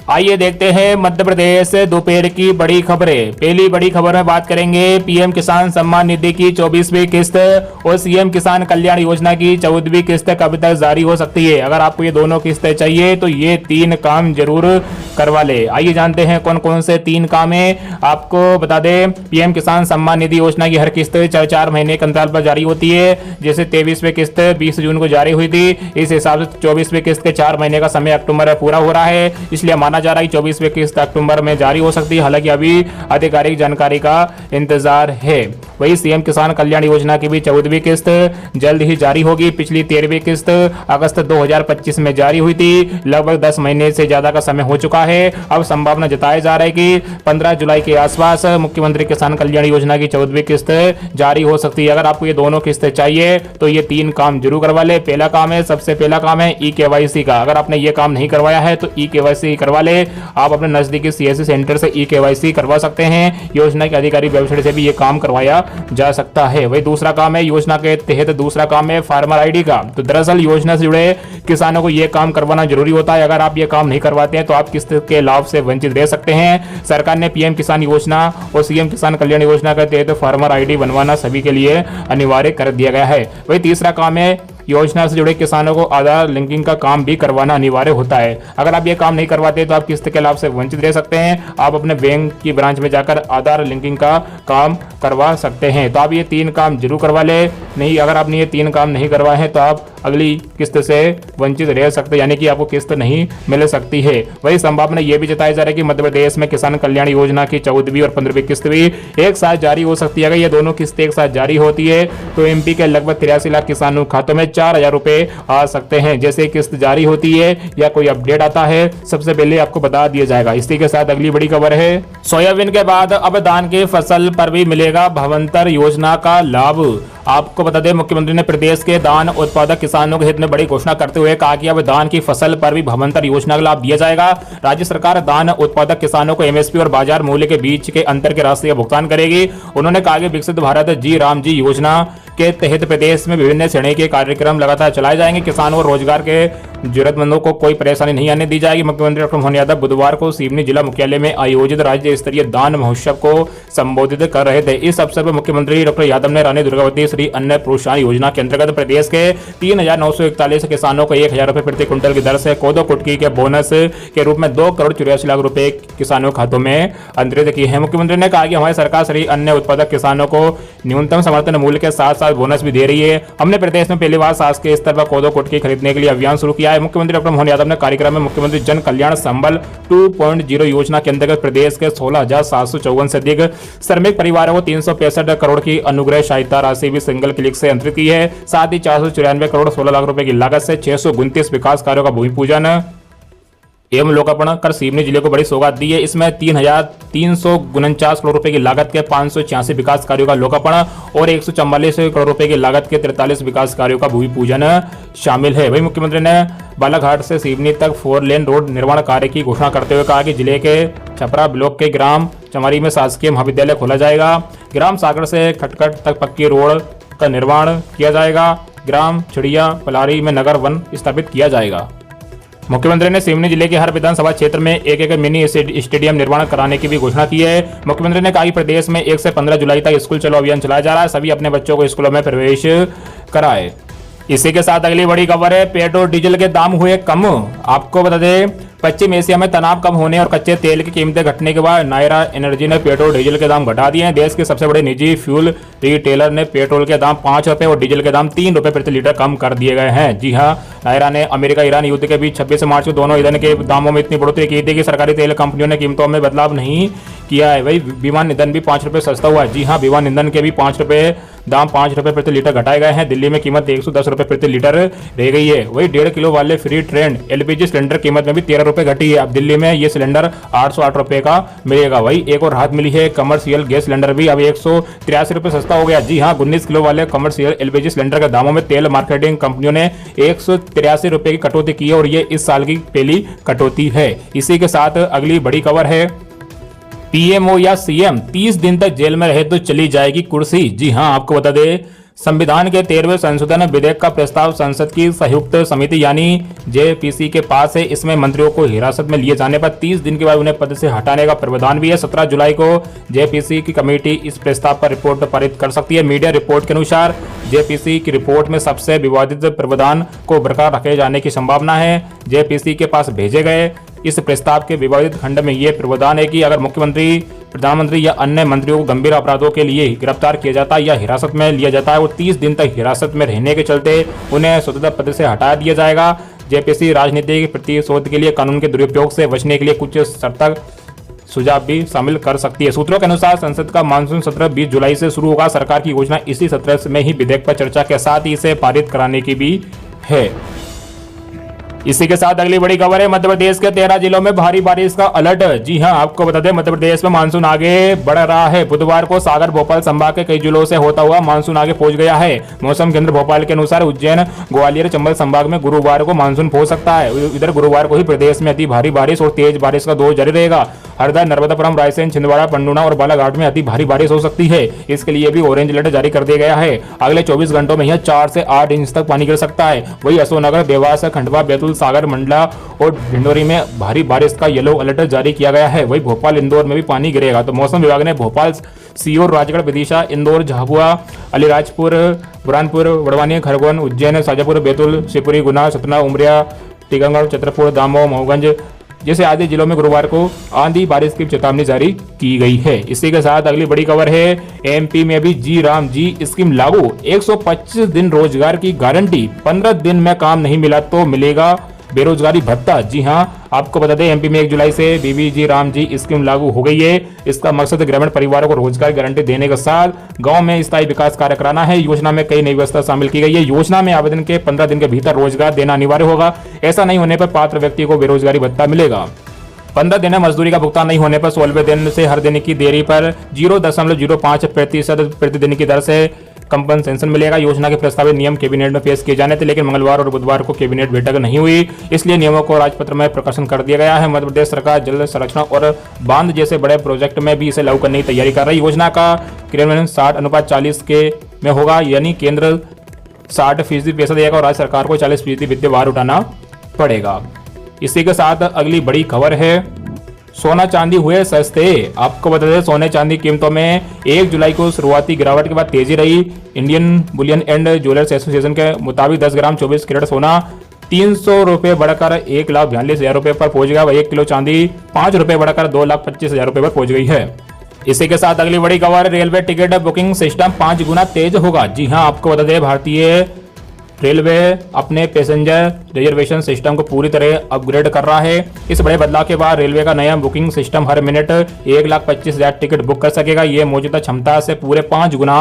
आइए देखते हैं मध्य प्रदेश दोपहर की बड़ी खबरें। पहली बड़ी खबर में बात करेंगे पीएम किसान सम्मान निधि की 24वीं किस्त और सीएम किसान कल्याण योजना की 14वीं किस्त कब तक जारी हो सकती है। अगर आपको ये दोनों किस्तें चाहिए तो ये 3 काम जरूर करवा ले। आइए जानते हैं कौन कौन से 3 काम है। आपको बता दें पीएम किसान सम्मान निधि योजना की हर किस्त 4 महीने के अंतराल पर जारी होती है। जैसे 23वीं किस्त 20 जून को जारी हुई थी, इस हिसाब से 24वीं किस्त के 4 महीने का समय अक्टूबर में पूरा हो रहा है, इसलिए माना जा रहा है 24वीं किस्त अक्टूबर में जारी हो सकती है। हालांकि अभी आधिकारिक जानकारी का इंतजार है। वही सीएम किसान कल्याण योजना की भी 14वीं किस्त जल्द ही जारी होगी। पिछली 13वीं किस्त अगस्त 2025 में जारी हुई थी। लगभग 10 महीने से ज्यादा का समय हो चुका है। अब संभावना जताई जा रहा है कि 15 जुलाई के आसपास मुख्यमंत्री किसान कल्याण योजना की 14वीं किस्त जारी हो सकती है। अगर आपको ये दोनों किस्तें चाहिए तो ये 3 काम जरूर करवा ले। पहला काम है, सबसे पहला काम है ई-केवाईसी का। अगर आपने ये काम नहीं करवाया है तो ई-केवाईसी करवा ले। आप अपने नजदीकी सीएससी सेंटर से ई-केवाईसी करवा सकते हैं। योजना के अधिकारी वेबसाइट से भी ये काम करवाया जा सकता है। वही दूसरा काम है योजना के तहत, दूसरा काम है फार्मर आईडी का। तो दरअसल योजना से जुड़े किसानों को यह काम करवाना जरूरी होता है। अगर आप ये काम नहीं करवाते हैं तो आप किस्त के लाभ से वंचित रह सकते हैं। सरकार ने पीएम किसान योजना और सीएम किसान कल्याण योजना के तहत फार्मर आईडी बनवाना सभी के लिए अनिवार्य कर दिया गया है। वही तीसरा काम है योजना से जुड़े किसानों को आधार लिंकिंग का काम भी करवाना अनिवार्य होता है। अगर आप ये काम नहीं करवाते तो आप किस्त के लाभ से वंचित रह सकते हैं। आप अपने बैंक की ब्रांच में जाकर आधार लिंकिंग का काम करवा सकते हैं। तो आप ये 3 काम जरूर करवा ले। नहीं, अगर आपने ये 3 काम नहीं करवाए हैं तो आप अगली किस्त से वंचित रह सकते हैं, यानी कि आपको किस्त नहीं मिल सकती है। वही संभावना ये भी जताई जा रही है कि मध्य प्रदेश में किसान कल्याण योजना की 14वीं और 15वीं किस्त भी एक साथ जारी हो सकती है। अगर ये दोनों किस्तें एक साथ जारी होती है तो एमपी के लगभग 83 लाख किसानों के खातों में 4,000 रुपए आ सकते हैं। जैसे किस्त जारी होती है या कोई अपडेट आता है, सबसे पहले आपको बता दिया जाएगा। इसी के साथ अगली बड़ी खबर है, सोयाबीन के बाद अब धान की फसल पर भी मिलेगा भावांतर योजना का लाभ। आपको बता दें मुख्यमंत्री ने प्रदेश के धान उत्पादक किसानों के हित में बड़ी घोषणा करते हुए कहा कि अब धान की फसल पर भी भावांतर योजना का लाभ दिया जाएगा। राज्य सरकार धान उत्पादक किसानों को एमएसपी और बाजार मूल्य के बीच के अंतर की राशि का भुगतान करेगी। उन्होंने कहा कि विकसित भारत जी राम जी योजना के तहत प्रदेश में विभिन्न श्रेणी के कार्यक्रम लगातार चलाए जाएंगे। किसानों और रोजगार के जरूरतमंदों को कोई परेशानी नहीं आने दी जाएगी। मुख्यमंत्री डॉक्टर मोहन यादव बुधवार को सिवनी जिला मुख्यालय में आयोजित राज्य स्तरीय दान महोत्सव को संबोधित कर रहे थे। इस अवसर पर मुख्यमंत्री डॉक्टर यादव ने रानी दुर्गावती श्री अन्न प्रोत्साहन योजना के अंतर्गत प्रदेश के 3,941 किसानों को 1,000 रुपए प्रति क्विंटल की दर से कोदो कुटकी के बोनस के रूप में 2 करोड़ 84 लाख रुपए किसानों के खातों में अंतरित किए हैं। मुख्यमंत्री ने कहा कि हमारी सरकार श्री अन्न उत्पादक किसानों को न्यूनतम समर्थन मूल्य के साथ साथ बोनस भी दे रही है। हमने प्रदेश में पहली बार शासकीय स्तर पर कोदो कुटकी खरीदने के लिए अभियान शुरू किया है। मुख्यमंत्री डॉक्टर मोहन यादव ने कार्यक्रम में मुख्यमंत्री जन कल्याण संबल 2.0 योजना के अंतर्गत प्रदेश के 16,754 से अधिक श्रमिक परिवारों को 365 करोड़ की अनुग्रह सहायता राशि भी सिंगल क्लिक से अंतरित की है। साथ ही 494 करोड़ 16 लाख रुपए की लागत से 629 विकास कार्यों का भूमि पूजन एवं लोकार्पण कर सिवनी जिले को बड़ी सौगात दी है। इसमें 3,349 करोड़ रुपए की लागत के 586 विकास कार्यों का लोकार्पण और 144 करोड़ रुपए की लागत के 43 विकास कार्यों का भूमि पूजन शामिल है। वहीं मुख्यमंत्री ने बालाघाट से सिवनी तक 4 लेन रोड निर्माण कार्य की घोषणा करते हुए कहा कि जिले के छपरा ब्लॉक के ग्राम चमारी में शासकीय महाविद्यालय खोला जाएगा। ग्राम सागर से खटखट तक पक्की रोड का निर्माण किया जाएगा। ग्राम चिड़िया पलारी में नगर वन स्थापित किया जाएगा। मुख्यमंत्री ने सिवनी जिले के हर विधानसभा क्षेत्र में एक मिनी स्टेडियम निर्माण कराने की भी घोषणा की है। मुख्यमंत्री ने कहा कि प्रदेश में 1 से 15 जुलाई तक स्कूल चलो अभियान चलाया जा रहा है। सभी अपने बच्चों को स्कूलों में प्रवेश कराए। इसी के साथ अगली बड़ी खबर है, पेट्रोल डीजल के दाम हुए कम। आपको बता दें पश्चिम एशिया में तनाव कम होने और कच्चे तेल की कीमतें घटने के बाद नायरा एनर्जी ने पेट्रोल डीजल के दाम घटा दिए हैं। देश के सबसे बड़े निजी फ्यूल रिटेलर ने पेट्रोल के दाम 5 रुपए और डीजल के दाम 3 रुपए प्रति लीटर कम कर दिए गए हैं। जी हां, नायरा ने अमेरिका ईरान युद्ध के बीच 26 मार्च को दोनों ईंधन के दामों में इतनी बढ़ोतरी की थी कि सरकारी तेल कंपनियों ने कीमतों में बदलाव नहीं किया है। वही विमान ईंधन भी 5 रुपए सस्ता हुआ है। जी हाँ, विमान ईंधन के भी 5 रुपए दाम 5 रुपए प्रति लीटर घटाए गए हैं। दिल्ली में कीमत 110 रुपए प्रति लीटर रह गई है। वही 1.5 किलो वाले फ्री ट्रेंड एलपीजी सिलेंडर कीमत में भी 13 रुपए घटी है। अब दिल्ली में ये सिलेंडर 808 रुपए का मिलेगा। वही एक और राहत मिली है, कमर्शियल गैस सिलेंडर भी अब 183 रुपए सस्ता हो गया। जी हाँ, 19 किलो वाले कमर्शियल एलपीजी सिलेंडर के दामों में तेल मार्केटिंग कंपनियों ने 183 रुपए की कटौती की है और ये इस साल की पहली कटौती है। इसी के साथ अगली बड़ी खबर है, पीएमओ या सीएम 30 दिन तक जेल में रहे तो चली जाएगी कुर्सी। जी हां, आपको बता दें संविधान के 13वें संशोधन विधेयक का प्रस्ताव संसद की संयुक्त समिति यानी जेपीसी के पास है। इसमें मंत्रियों को हिरासत में लिए जाने पर 30 दिन के बाद उन्हें पद से हटाने का प्रावधान भी है। 17 जुलाई को जेपीसी की कमेटी इस प्रस्ताव पर रिपोर्ट पारित कर सकती है। मीडिया रिपोर्ट के अनुसार जेपीसी की रिपोर्ट में सबसे विवादित प्रावधान को बरकरार रखे जाने की संभावना है। जेपीसी के पास भेजे गए इस प्रस्ताव के विवादित खंड में यह प्रावधान है कि अगर मुख्यमंत्री, प्रधानमंत्री या अन्य मंत्रियों को गंभीर अपराधों के लिए गिरफ्तार किया जाता है या हिरासत में लिया जाता है और 30 दिन तक हिरासत में रहने के चलते उन्हें स्वतंत्र पद से हटा दिया जाएगा। जेपीसी राजनीतिक प्रतिशोध के लिए कानून के दुरुपयोग से बचने के लिए कुछ शर्त सुझाव भी शामिल कर सकती है। सूत्रों के अनुसार संसद का मानसून सत्र 20 जुलाई से शुरू होगा। सरकार की योजना इसी सत्र में ही विधेयक पर चर्चा के साथ ही इसे पारित कराने की भी है। इसी के साथ अगली बड़ी खबर है, मध्य प्रदेश के 13 जिलों में भारी बारिश का अलर्ट। जी हां, आपको बता दें मध्य प्रदेश में मानसून आगे बढ़ रहा है। बुधवार को सागर, भोपाल संभाग के कई जिलों से होता हुआ मानसून आगे पहुंच गया है। मौसम केंद्र भोपाल के अनुसार उज्जैन, ग्वालियर, चंबल संभाग में गुरुवार को मानसून पहुंच सकता है। इधर गुरुवार को ही प्रदेश में अति भारी बारिश और तेज बारिश का दौर जारी रहेगा। हरदा, नर्मदापुरम, रायसेन, छिंदवाड़ा, पंडुना और बालाघाट में अति भारी बारिश हो सकती है। इसके लिए भी ऑरेंज अलर्ट जारी कर दिया गया है। अगले 24 घंटों में यह 4 से 8 इंच तक पानी गिर सकता है। वही अशोकनगर, देवास, खंडवा, बैतूल, सागर, मंडला और ढिंडोरी में भारी बारिश का येलो अलर्ट जारी किया गया है। वही भोपाल, इंदौर में भी पानी गिरेगा। तो मौसम विभाग ने भोपाल, सीहोर, राजगढ़, विदिशा, इंदौर, झाबुआ, अलीराजपुर, बुरहानपुर, बड़वानी, खरगोन, उज्जैन, शाजापुर, बैतूल, शिवपुरी, गुना, सतना, उमरिया, टीकमगढ़, छतरपुर, दामोह, मऊगंज जैसे आदि जिलों में गुरुवार को आंधी बारिश की चेतावनी जारी की गई है। इसी के साथ अगली बड़ी खबर है, एमपी में भी जी राम जी स्कीम लागू। 125 दिन रोजगार की गारंटी, 15 दिन में काम नहीं मिला तो मिलेगा बेरोजगारी भत्ता। जी हां, आपको बता दें एमपी में 1 जुलाई से बीबीजी राम जी स्कीम लागू हो गई है। इसका मकसद ग्रामीण परिवारों को रोजगार गारंटी देने के साथ गांव में स्थायी विकास कार्य कराना है। योजना में कई नई व्यवस्था शामिल की गई है। योजना में आवेदन के 15 दिन के भीतर रोजगार देना अनिवार्य होगा। ऐसा नहीं होने पर पात्र व्यक्ति को बेरोजगारी भत्ता मिलेगा। 15 दिन में मजदूरी का भुगतान नहीं होने पर 16वें दिन से हर दिन की देरी पर 0.05% प्रतिदिन की दर से कंपनसेशन मिलेगा। योजना के प्रस्तावित नियम कैबिनेट में पेश किए जाने थे, लेकिन मंगलवार और बुधवार को कैबिनेट बैठक नहीं हुई, इसलिए नियमों को राजपत्र में प्रकाशन कर दिया गया है। मध्य प्रदेश सरकार जल संरक्षण और बांध जैसे बड़े प्रोजेक्ट में भी इसे लागू करने की तैयारी कर रही है। योजना का क्रियान्वयन 60:40 के में होगा, यानी केंद्र 60% पैसा देगा और राज्य सरकार को 40% वित्तीय भार उठाना पड़ेगा। इसी के साथ अगली बड़ी खबर है, सोना चांदी हुए सस्ते। आपको बता दें सोने चांदी कीमतों में 1 जुलाई को शुरुआती गिरावट के बाद तेजी रही। Indian Boolean and jewellers association के मुताबिक 10 ग्राम 24 कैरेट सोना 300 रुपये बढ़कर 1,42,000 रुपये पर पहुंच गया। वह 1 किलो चांदी 5 रुपये बढ़कर 2,25,000 रुपये पर पहुंच गई है। इसी के साथ अगली बड़ी खबर, रेलवे टिकट बुकिंग सिस्टम 5 गुना तेज होगा। जी हां, आपको बता दें भारतीय रेलवे अपने पैसेंजर रिजर्वेशन सिस्टम को पूरी तरह अपग्रेड कर रहा है। इस बड़े बदलाव के बाद रेलवे का नया बुकिंग सिस्टम हर मिनट 1,25,000 टिकट बुक कर सकेगा। यह मौजूदा क्षमता से पूरे 5 गुना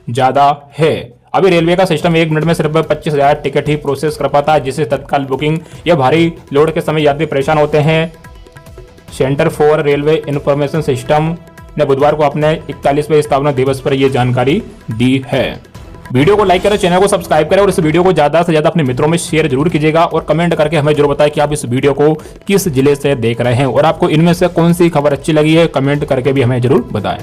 ज्यादा है। अभी रेलवे का सिस्टम 1 मिनट में सिर्फ 25,000 टिकट ही प्रोसेस कर पाता है, जिससे तत्काल बुकिंग या भारी लोड के समय यात्री परेशान होते हैं। Centre for railway information system ने बुधवार को अपने 41वें स्थापना दिवस पर यह जानकारी दी है। वीडियो को लाइक करें, चैनल को सब्सक्राइब करें और इस वीडियो को ज्यादा से ज्यादा अपने मित्रों में शेयर जरूर कीजिएगा और कमेंट करके हमें जरूर बताएं कि आप इस वीडियो को किस जिले से देख रहे हैं और आपको इनमें से कौन सी खबर अच्छी लगी है, कमेंट करके भी हमें जरूर बताएं।